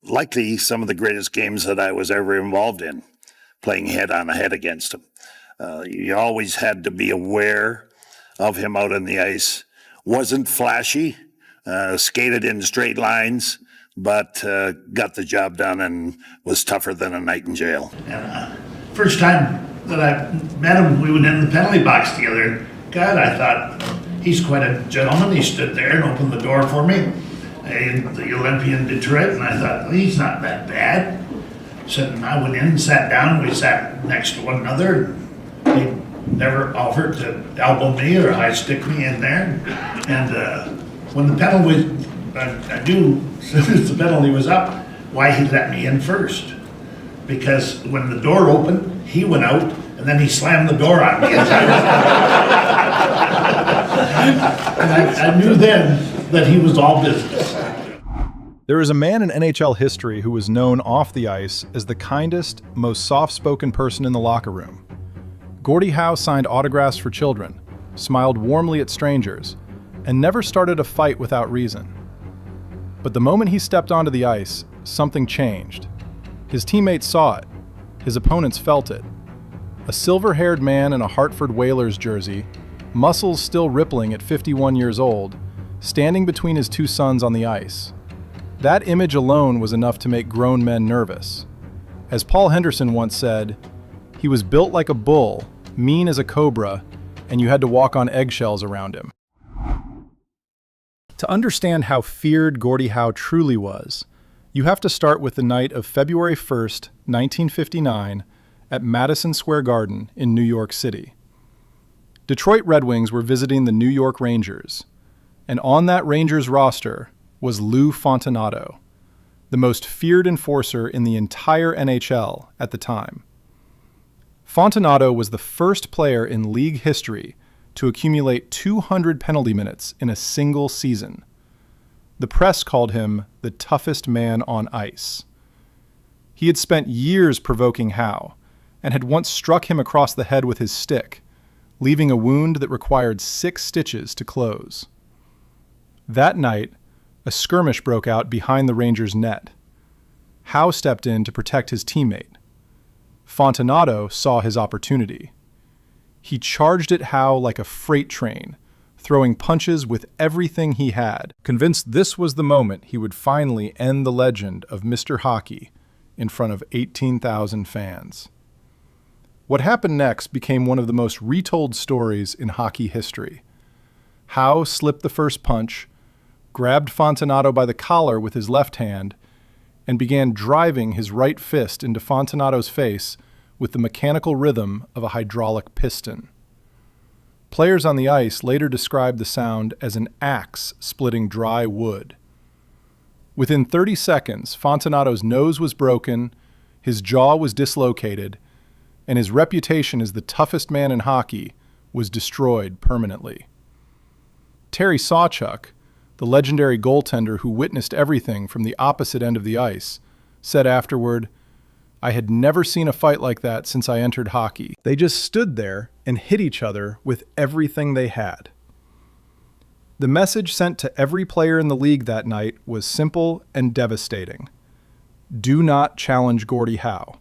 likely some of the greatest games that I was ever involved in, playing head-on-head against him. You always had to be aware of him out on the ice. Wasn't flashy, skated in straight lines, but got the job done and was tougher than a night in jail. And first time that I met him, we went in the penalty box together. God, I thought, he's quite a gentleman. He stood there and opened the door for me in the Olympian Detroit, and I thought, well, he's not that bad. So I went in and sat down. We sat next to one another. He never offered to elbow me or high stick me in there. And when the penalty was, I knew as soon as the penalty was up, why he let me in first. Because when the door opened, he went out, and then he slammed the door on me. And I knew then that he was all business. There is a man in NHL history who was known off the ice as the kindest, most soft-spoken person in the locker room. Gordie Howe signed autographs for children, smiled warmly at strangers, and never started a fight without reason. But the moment he stepped onto the ice, something changed. His teammates saw it. His opponents felt it. A silver-haired man in a Hartford Whalers jersey, muscles still rippling at 51 years old, standing between his two sons on the ice. That image alone was enough to make grown men nervous. As Paul Henderson once said, he was built like a bull, mean as a cobra, and you had to walk on eggshells around him. To understand how feared Gordie Howe truly was, you have to start with the night of February 1st, 1959, at Madison Square Garden in New York City. Detroit Red Wings were visiting the New York Rangers, and on that Rangers roster was Lou Fontinato, the most feared enforcer in the entire NHL at the time. Fontinato was the first player in league history to accumulate 200 penalty minutes in a single season. The press called him the toughest man on ice. He had spent years provoking Howe and had once struck him across the head with his stick, leaving a wound that required 6 stitches to close. That night, a skirmish broke out behind the Rangers' net. Howe stepped in to protect his teammate. Fontinato saw his opportunity. He charged at Howe like a freight train, throwing punches with everything he had, convinced this was the moment he would finally end the legend of Mr. Hockey in front of 18,000 fans. What happened next became one of the most retold stories in hockey history. Howe slipped the first punch, grabbed Fontinato by the collar with his left hand, and began driving his right fist into Fontinato's face with the mechanical rhythm of a hydraulic piston. Players on the ice later described the sound as an axe splitting dry wood. Within 30 seconds, Fontinato's nose was broken, his jaw was dislocated, and his reputation as the toughest man in hockey was destroyed permanently. Terry Sawchuk, the legendary goaltender who witnessed everything from the opposite end of the ice, said afterward, "I had never seen a fight like that since I entered hockey. They just stood there and hit each other with everything they had." The message sent to every player in the league that night was simple and devastating. Do not challenge Gordie Howe,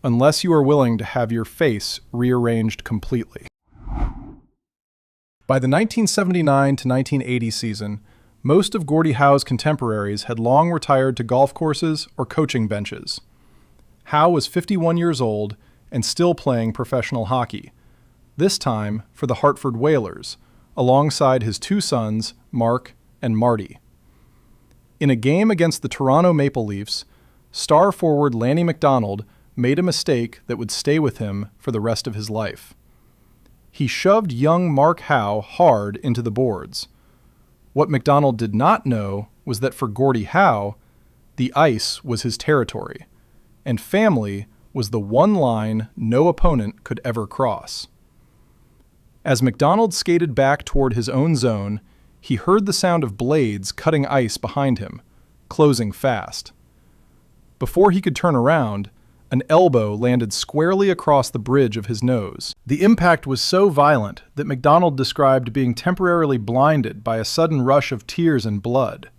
unless you are willing to have your face rearranged completely. By the 1979 to 1980 season, most of Gordie Howe's contemporaries had long retired to golf courses or coaching benches. Howe was 51 years old and still playing professional hockey, this time for the Hartford Whalers, alongside his two sons, Mark and Marty. In a game against the Toronto Maple Leafs, star forward Lanny McDonald made a mistake that would stay with him for the rest of his life. He shoved young Mark Howe hard into the boards. What McDonald did not know was that for Gordie Howe, the ice was his territory, and family was the one line no opponent could ever cross. As McDonald skated back toward his own zone, he heard the sound of blades cutting ice behind him, closing fast. Before he could turn around, an elbow landed squarely across the bridge of his nose. The impact was so violent that McDonald described being temporarily blinded by a sudden rush of tears and blood.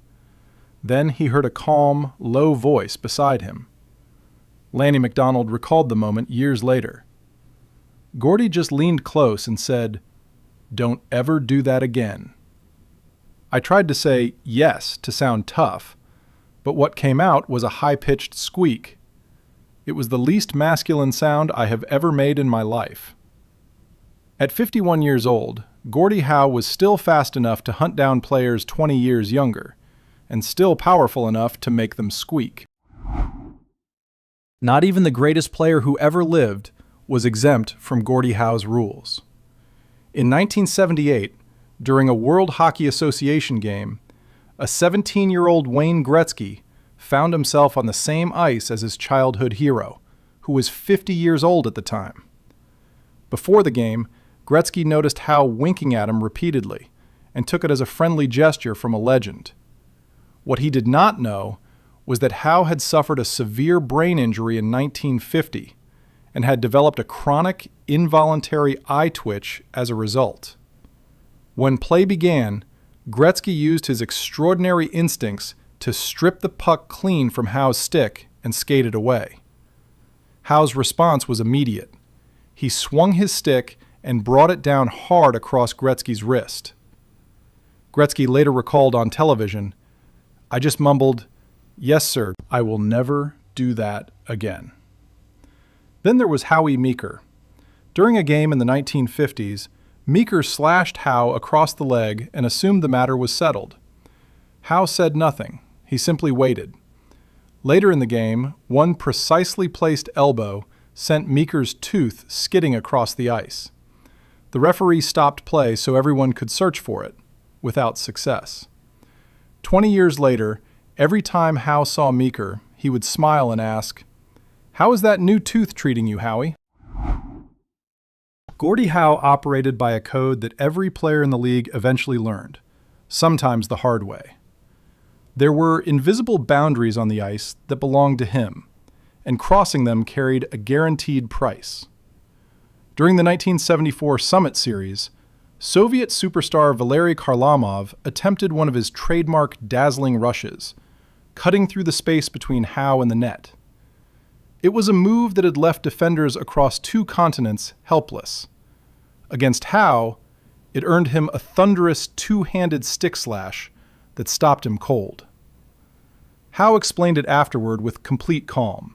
Then he heard a calm, low voice beside him. Lanny McDonald recalled the moment years later. Gordie just leaned close and said, "Don't ever do that again." I tried to say yes to sound tough, but what came out was a high-pitched squeak. It was the least masculine sound I have ever made in my life. At 51 years old, Gordie Howe was still fast enough to hunt down players 20 years younger, and still powerful enough to make them squeak. Not even the greatest player who ever lived was exempt from Gordie Howe's rules. In 1978, during a World Hockey Association game, a 17-year-old Wayne Gretzky found himself on the same ice as his childhood hero, who was 50 years old at the time. Before the game, Gretzky noticed Howe winking at him repeatedly and took it as a friendly gesture from a legend. What he did not know was that Howe had suffered a severe brain injury in 1950 and had developed a chronic, involuntary eye twitch as a result. When play began, Gretzky used his extraordinary instincts to strip the puck clean from Howe's stick and skate it away. Howe's response was immediate. He swung his stick and brought it down hard across Gretzky's wrist. Gretzky later recalled on television, "I just mumbled, 'Yes, sir, I will never do that again.'" Then there was Howie Meeker. During a game in the 1950s, Meeker slashed Howe across the leg and assumed the matter was settled. Howe said nothing. He simply waited. Later in the game, one precisely placed elbow sent Meeker's tooth skidding across the ice. The referee stopped play so everyone could search for it, without success. 20 years later, every time Howe saw Meeker, he would smile and ask, "How is that new tooth treating you, Howie?" Gordie Howe operated by a code that every player in the league eventually learned, sometimes the hard way. There were invisible boundaries on the ice that belonged to him, and crossing them carried a guaranteed price. During the 1974 Summit Series, Soviet superstar Valery Kharlamov attempted one of his trademark dazzling rushes, cutting through the space between Howe and the net. It was a move that had left defenders across 2 continents helpless. Against Howe, it earned him a thunderous 2-handed stick slash that stopped him cold. Howe explained it afterward with complete calm.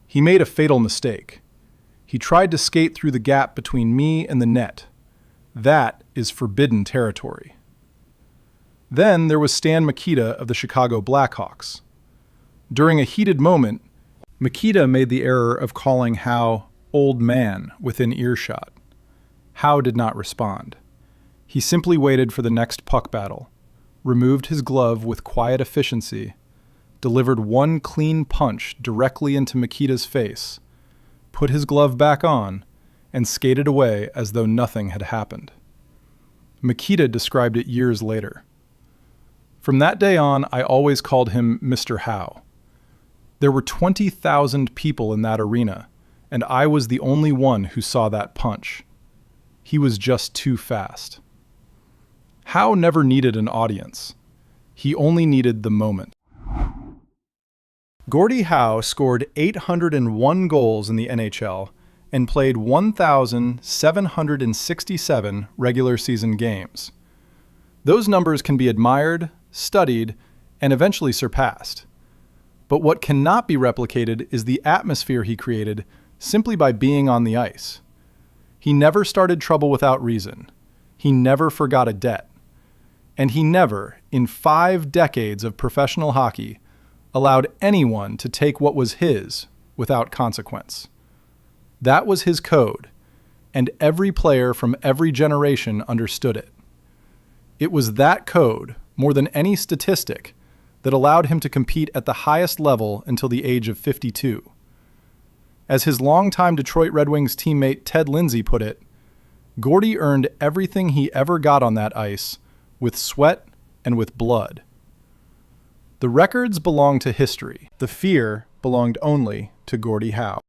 He made a fatal mistake. He tried to skate through the gap between me and the net. That is forbidden territory. Then there was Stan Mikita of the Chicago Blackhawks. During a heated moment, Mikita made the error of calling Howe "old man" within earshot. Howe did not respond. He simply waited for the next puck battle, removed his glove with quiet efficiency, delivered one clean punch directly into Mikita's face, put his glove back on, and skated away as though nothing had happened. Mikita described it years later. From that day on, I always called him Mr. Howe. There were 20,000 people in that arena, and I was the only one who saw that punch. He was just too fast. Howe never needed an audience. He only needed the moment. Gordie Howe scored 801 goals in the NHL and played 1,767 regular season games. Those numbers can be admired, studied, and eventually surpassed. But what cannot be replicated is the atmosphere he created simply by being on the ice. He never started trouble without reason. He never forgot a debt. And he never, in 5 decades of professional hockey, allowed anyone to take what was his without consequence. That was his code, and every player from every generation understood it. It was that code, more than any statistic, that allowed him to compete at the highest level until the age of 52. As his longtime Detroit Red Wings teammate Ted Lindsay put it, Gordie earned everything he ever got on that ice with sweat and with blood. The records belong to history. The fear belonged only to Gordie Howe.